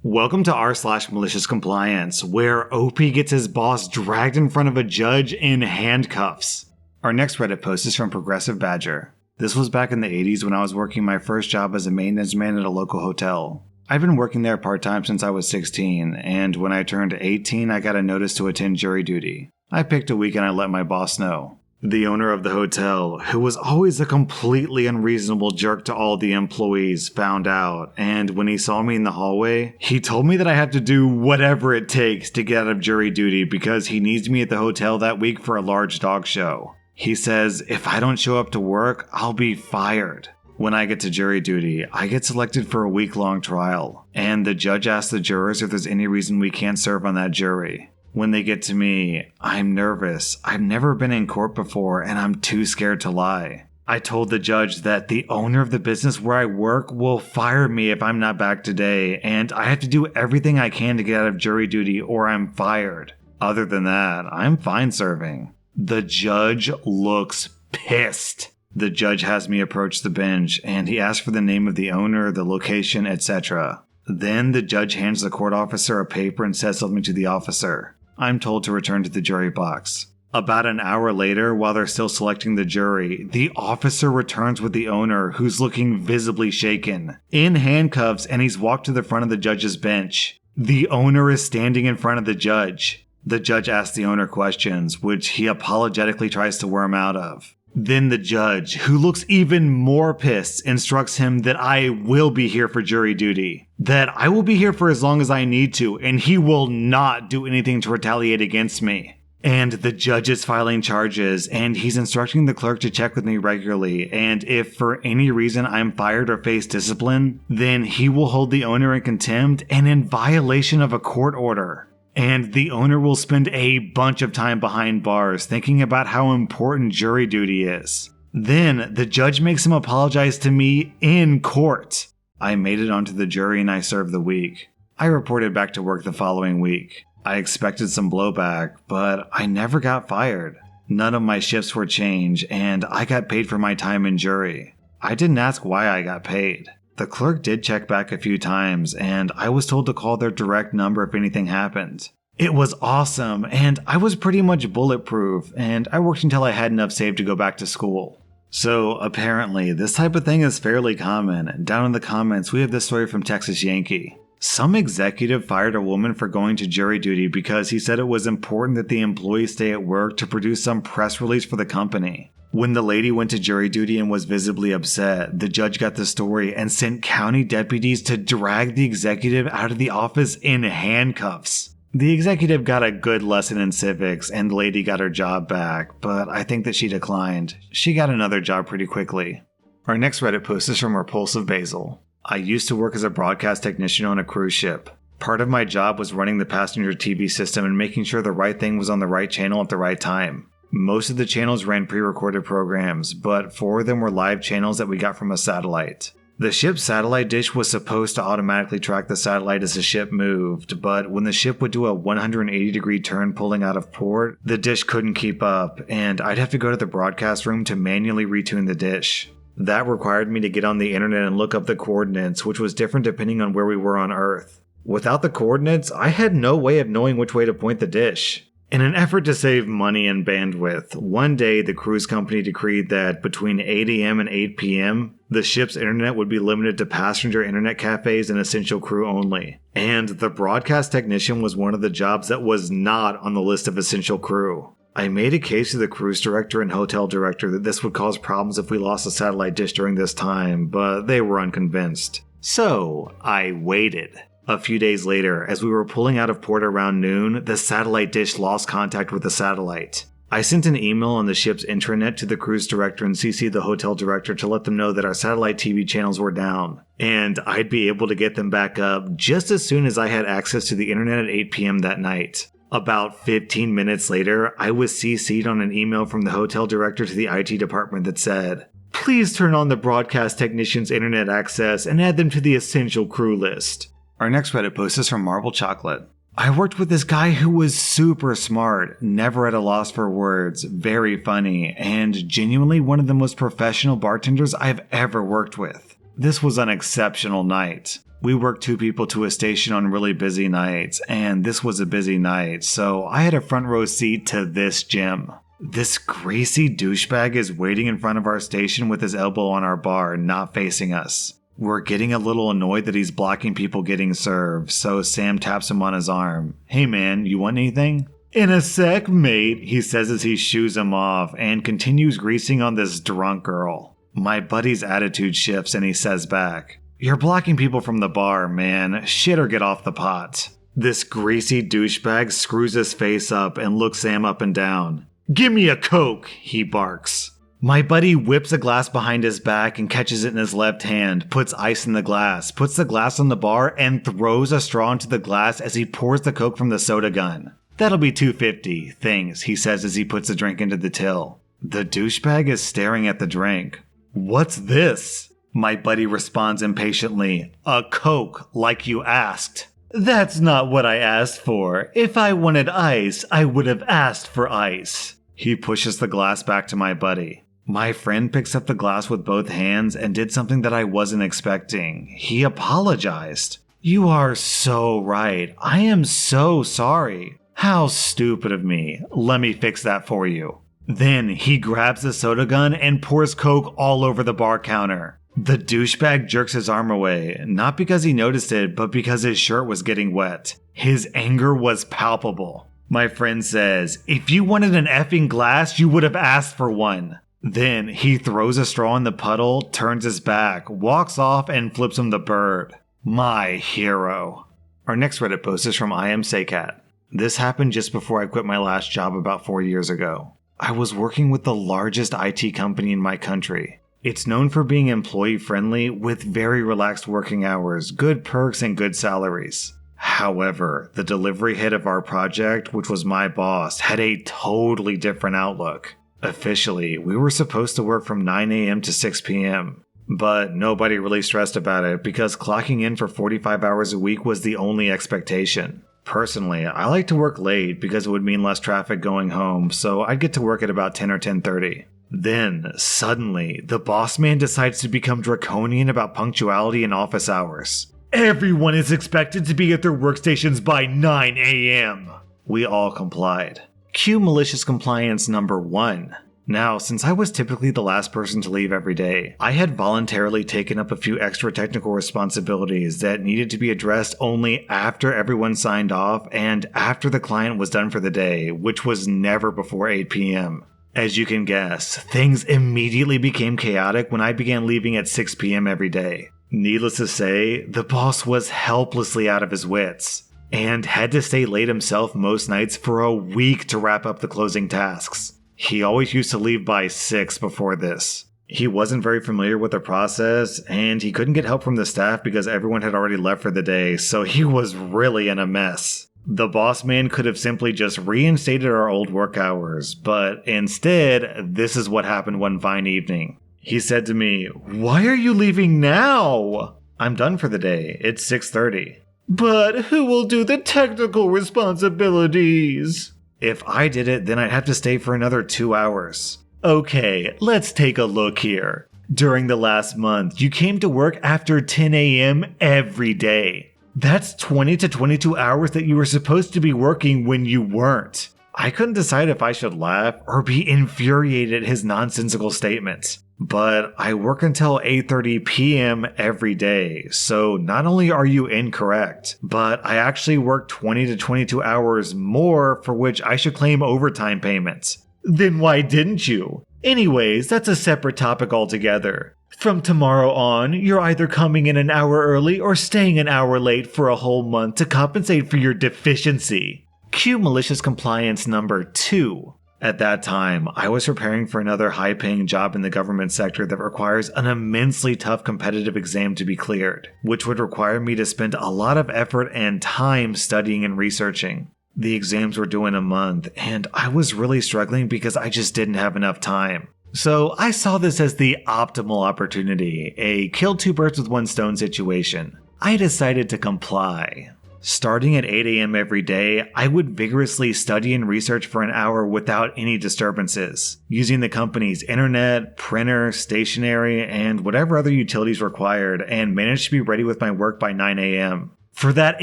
Welcome to r/malicious where OP gets his boss dragged in front of a judge in handcuffs. Our next Reddit post is from Progressive Badger. This was back in the 80s when I was working my first job as a maintenance man at a local hotel. I've been working there part-time since I was 16, and when I turned 18 I got a notice to attend jury duty. I picked a week and I let my boss know. The owner of the hotel, who was always a completely unreasonable jerk to all the employees, found out, and when he saw me in the hallway, he told me that I have to do whatever it takes to get out of jury duty because he needs me at the hotel that week for a large dog show. He says if I don't show up to work, I'll be fired. When I get to jury duty, I get selected for a week-long trial, and the judge asks the jurors if there's any reason we can't serve on that jury. When they get to me, I'm nervous. I've never been in court before, and I'm too scared to lie. I told the judge that the owner of the business where I work will fire me if I'm not back today, and I have to do everything I can to get out of jury duty or I'm fired. Other than that, I'm fine serving. The judge looks pissed. The judge has me approach the bench, and he asks for the name of the owner, the location, etc. Then the judge hands the court officer a paper and says something to the officer. I'm told to return to the jury box. About an hour later, while they're still selecting the jury, the officer returns with the owner, who's looking visibly shaken, in handcuffs, and he's walked to the front of the judge's bench. The owner is standing in front of the judge. The judge asks the owner questions, which he apologetically tries to worm out of. Then the judge, who looks even more pissed, instructs him that I will be here for jury duty. That I will be here for as long as I need to, and he will not do anything to retaliate against me. And the judge is filing charges, and he's instructing the clerk to check with me regularly, and if for any reason I'm fired or face discipline, then he will hold the owner in contempt and in violation of a court order. And the owner will spend a bunch of time behind bars thinking about how important jury duty is. Then the judge makes him apologize to me in court. I made it onto the jury and I served the week. I reported back to work the following week. I expected some blowback, but I never got fired. None of my shifts were changed, and I got paid for my time in jury. I didn't ask why I got paid. The clerk did check back a few times, and I was told to call their direct number if anything happened. It was awesome, and I was pretty much bulletproof, and I worked until I had enough saved to go back to school. So apparently, this type of thing is fairly common. Down in the comments, we have this story from Texas Yankee. Some executive fired a woman for going to jury duty because he said it was important that the employee stay at work to produce some press release for the company. When the lady went to jury duty and was visibly upset, the judge got the story and sent county deputies to drag the executive out of the office in handcuffs. The executive got a good lesson in civics and the lady got her job back, but I think that she declined. She got another job pretty quickly. Our next Reddit post is from Repulsive Basil. I used to work as a broadcast technician on a cruise ship. Part of my job was running the passenger TV system and making sure the right thing was on the right channel at the right time. Most of the channels ran pre-recorded programs, but 4 of them were live channels that we got from a satellite. The ship's satellite dish was supposed to automatically track the satellite as the ship moved, but when the ship would do a 180-degree turn pulling out of port, the dish couldn't keep up, and I'd have to go to the broadcast room to manually retune the dish. That required me to get on the internet and look up the coordinates, which was different depending on where we were on Earth. Without the coordinates, I had no way of knowing which way to point the dish. In an effort to save money and bandwidth, one day the cruise company decreed that between 8 a.m. and 8 p.m., the ship's internet would be limited to passenger internet cafes and essential crew only. And the broadcast technician was one of the jobs that was not on the list of essential crew. I made a case to the cruise director and hotel director that this would cause problems if we lost a satellite dish during this time, but they were unconvinced. So, I waited. A few days later, as we were pulling out of port around noon, the satellite dish lost contact with the satellite. I sent an email on the ship's intranet to the cruise director and CC'd the hotel director to let them know that our satellite TV channels were down, and I'd be able to get them back up just as soon as I had access to the internet at 8 p.m. that night. About 15 minutes later, I was CC'd on an email from the hotel director to the IT department that said, "Please turn on the broadcast technician's internet access and add them to the essential crew list." Our next Reddit post is from Marble Chocolate. I worked with this guy who was super smart, never at a loss for words, very funny, and genuinely one of the most professional bartenders I've ever worked with. This was an exceptional night. We worked 2 people to a station on really busy nights, and this was a busy night, so I had a front row seat to this gym. This greasy douchebag is waiting in front of our station with his elbow on our bar, not facing us. We're getting a little annoyed that he's blocking people getting served, so Sam taps him on his arm. "Hey man, you want anything?" "In a sec, mate," he says as he shoos him off and continues greasing on this drunk girl. My buddy's attitude shifts and he says back, "You're blocking people from the bar, man. Shit or get off the pot." This greasy douchebag screws his face up and looks Sam up and down. "Give me a Coke," he barks. My buddy whips a glass behind his back and catches it in his left hand, puts ice in the glass, puts the glass on the bar, and throws a straw into the glass as he pours the Coke from the soda gun. "That'll be $2.50, thanks," he says as he puts the drink into the till. The douchebag is staring at the drink. "What's this?" My buddy responds impatiently. "A Coke, like you asked." "That's not what I asked for. If I wanted ice, I would have asked for ice." He pushes the glass back to my buddy. My friend picks up the glass with both hands and did something that I wasn't expecting. He apologized. "You are so right. I am so sorry. How stupid of me. Let me fix that for you." Then he grabs the soda gun and pours Coke all over the bar counter. The douchebag jerks his arm away, not because he noticed it, but because his shirt was getting wet. His anger was palpable. My friend says, "If you wanted an effing glass, you would have asked for one." Then he throws a straw in the puddle, turns his back, walks off, and flips him the bird. My hero. Our next Reddit post is from I Am Saycat. This happened just before I quit my last job about 4 years ago. I was working with the largest IT company in my country. It's known for being employee-friendly with very relaxed working hours, good perks, and good salaries. However, the delivery head of our project, which was my boss, had a totally different outlook. Officially, we were supposed to work from 9 a.m. to 6 p.m., but nobody really stressed about it because clocking in for 45 hours a week was the only expectation. Personally, I like to work late because it would mean less traffic going home, so I'd get to work at about 10 or 10:30. Then, suddenly, the boss man decides to become draconian about punctuality and office hours. "Everyone is expected to be at their workstations by 9 a.m. We all complied. Cue malicious compliance number 1. Now, since I was typically the last person to leave every day, I had voluntarily taken up a few extra technical responsibilities that needed to be addressed only after everyone signed off and after the client was done for the day, which was never before 8 p.m. As you can guess, things immediately became chaotic when I began leaving at 6 p.m. every day. Needless to say, the boss was helplessly out of his wits and had to stay late himself most nights for a week to wrap up the closing tasks. He always used to leave by 6 before this. He wasn't very familiar with the process, and he couldn't get help from the staff because everyone had already left for the day, so he was really in a mess. The boss man could have simply just reinstated our old work hours, but instead, this is what happened one fine evening. He said to me, "Why are you leaving now?" "I'm done for the day. It's 6:30. "But who will do the technical responsibilities?" "If I did it, then I'd have to stay for another 2 hours. "Okay, let's take a look here. During the last month, you came to work after 10 a.m. every day. That's 20 to 22 hours that you were supposed to be working when you weren't." I couldn't decide if I should laugh or be infuriated at his nonsensical statements. But I work until 8:30 p.m. every day, so not only are you incorrect, but I actually work 20 to 22 hours more for which I should claim overtime payments. "Then why didn't you?" "Anyways, that's a separate topic altogether. From tomorrow on, you're either coming in an hour early or staying an hour late for a whole month to compensate for your deficiency." Cue malicious compliance number 2. At that time, I was preparing for another high-paying job in the government sector that requires an immensely tough competitive exam to be cleared, which would require me to spend a lot of effort and time studying and researching. The exams were due in a month, and I was really struggling because I just didn't have enough time. So I saw this as the optimal opportunity, a kill 2 birds with 1 stone situation. I decided to comply. Starting at 8 a.m. every day, I would vigorously study and research for an hour without any disturbances, using the company's internet, printer, stationery, and whatever other utilities required, and managed to be ready with my work by 9 a.m. For that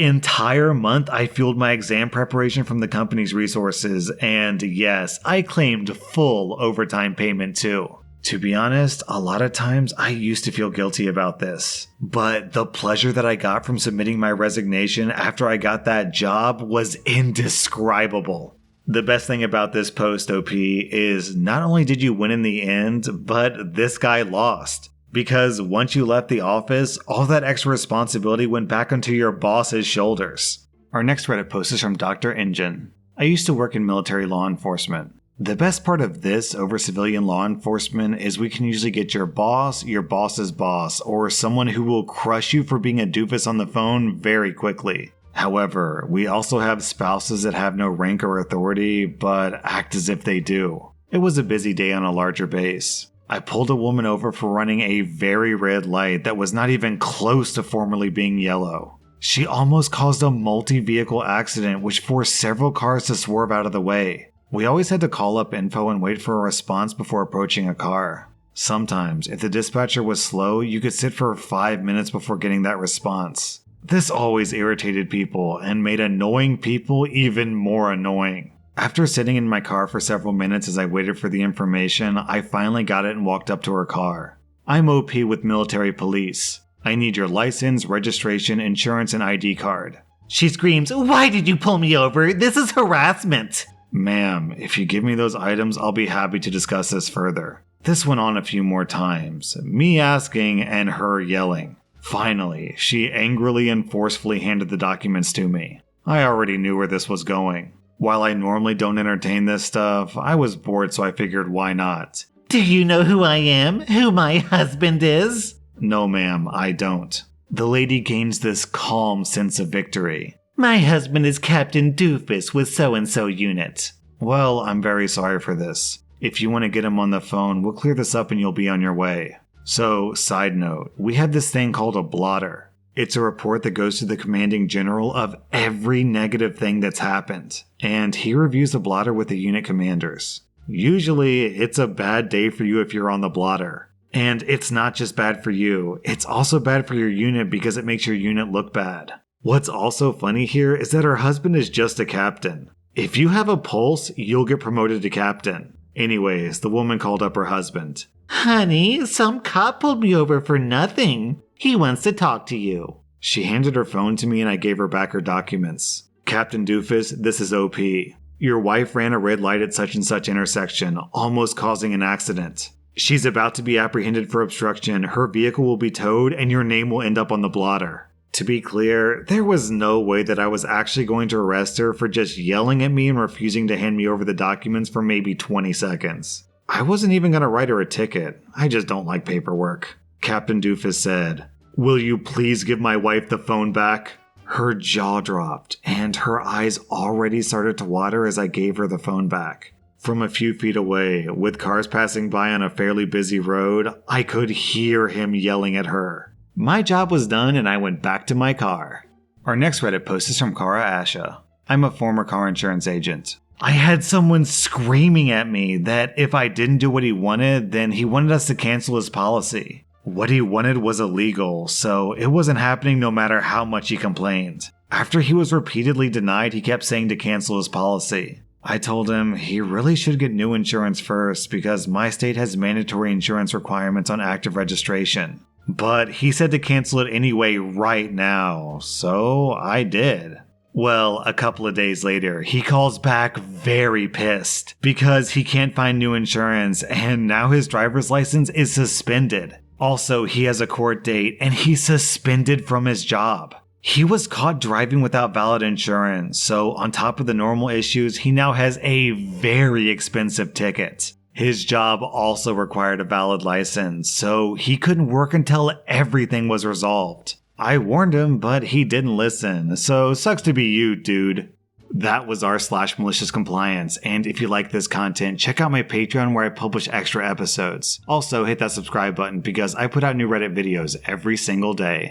entire month, I fueled my exam preparation from the company's resources, and yes, I claimed full overtime payment too. To be honest, a lot of times I used to feel guilty about this, but the pleasure that I got from submitting my resignation after I got that job was indescribable. The best thing about this post, OP, is not only did you win in the end, but this guy lost. Because once you left the office, all that extra responsibility went back onto your boss's shoulders. Our next Reddit post is from Dr. Engine. I used to work in military law enforcement. The best part of this over civilian law enforcement is we can usually get your boss, your boss's boss, or someone who will crush you for being a doofus on the phone very quickly. However, we also have spouses that have no rank or authority, but act as if they do. It was a busy day on a larger base. I pulled a woman over for running a very red light that was not even close to formerly being yellow. She almost caused a multi-vehicle accident which forced several cars to swerve out of the way. We always had to call up info and wait for a response before approaching a car. Sometimes, if the dispatcher was slow, you could sit for 5 minutes before getting that response. This always irritated people and made annoying people even more annoying. After sitting in my car for several minutes as I waited for the information, I finally got it and walked up to her car. I'm OP with military police. I need your license, registration, insurance, and ID card. She screams, "Why did you pull me over? This is harassment!" Ma'am, if you give me those items, I'll be happy to discuss this further. This went on a few more times, me asking and her yelling. Finally, she angrily and forcefully handed the documents to me. I already knew where this was going. While I normally don't entertain this stuff, I was bored, so I figured why not. "Do you know who I am? Who my husband is?" "No, ma'am, I don't." The lady gains this calm sense of victory. "My husband is Captain Doofus with so-and-so unit." "Well, I'm very sorry for this. If you want to get him on the phone, we'll clear this up and you'll be on your way." So, side note, we have this thing called a blotter. It's a report that goes to the commanding general of every negative thing that's happened, and he reviews the blotter with the unit commanders. Usually, it's a bad day for you if you're on the blotter. And it's not just bad for you, it's also bad for your unit because it makes your unit look bad. What's also funny here is that her husband is just a captain. If you have a pulse, you'll get promoted to captain. Anyways, the woman called up her husband. "Honey, some cop pulled me over for nothing. He wants to talk to you." She handed her phone to me and I gave her back her documents. "Captain Doofus, this is OP. Your wife ran a red light at such and such intersection, almost causing an accident. She's about to be apprehended for obstruction, her vehicle will be towed, and your name will end up on the blotter." To be clear, there was no way that I was actually going to arrest her for just yelling at me and refusing to hand me over the documents for maybe 20 seconds. I wasn't even going to write her a ticket. I just don't like paperwork. Captain Doofus said, "Will you please give my wife the phone back?" Her jaw dropped, and her eyes already started to water as I gave her the phone back. From a few feet away, with cars passing by on a fairly busy road, I could hear him yelling at her. My job was done and I went back to my car. Our next Reddit post is from Kara Asha. I'm a former car insurance agent. I had someone screaming at me that if I didn't do what he wanted, then he wanted us to cancel his policy. What he wanted was illegal, so it wasn't happening no matter how much he complained. After he was repeatedly denied, he kept saying to cancel his policy. I told him he really should get new insurance first because my state has mandatory insurance requirements on active registration. But he said to cancel it anyway right now, so I did. Well, a couple of days later, he calls back very pissed because he can't find new insurance and now his driver's license is suspended. Also, he has a court date and he's suspended from his job. He was caught driving without valid insurance, so on top of the normal issues, he now has a very expensive ticket. His job also required a valid license, so he couldn't work until everything was resolved. I warned him, but he didn't listen, so sucks to be you, dude. That was r/Maliciouscompliance, and if you like this content, check out my Patreon where I publish extra episodes. Also, hit that subscribe button because I put out new Reddit videos every single day.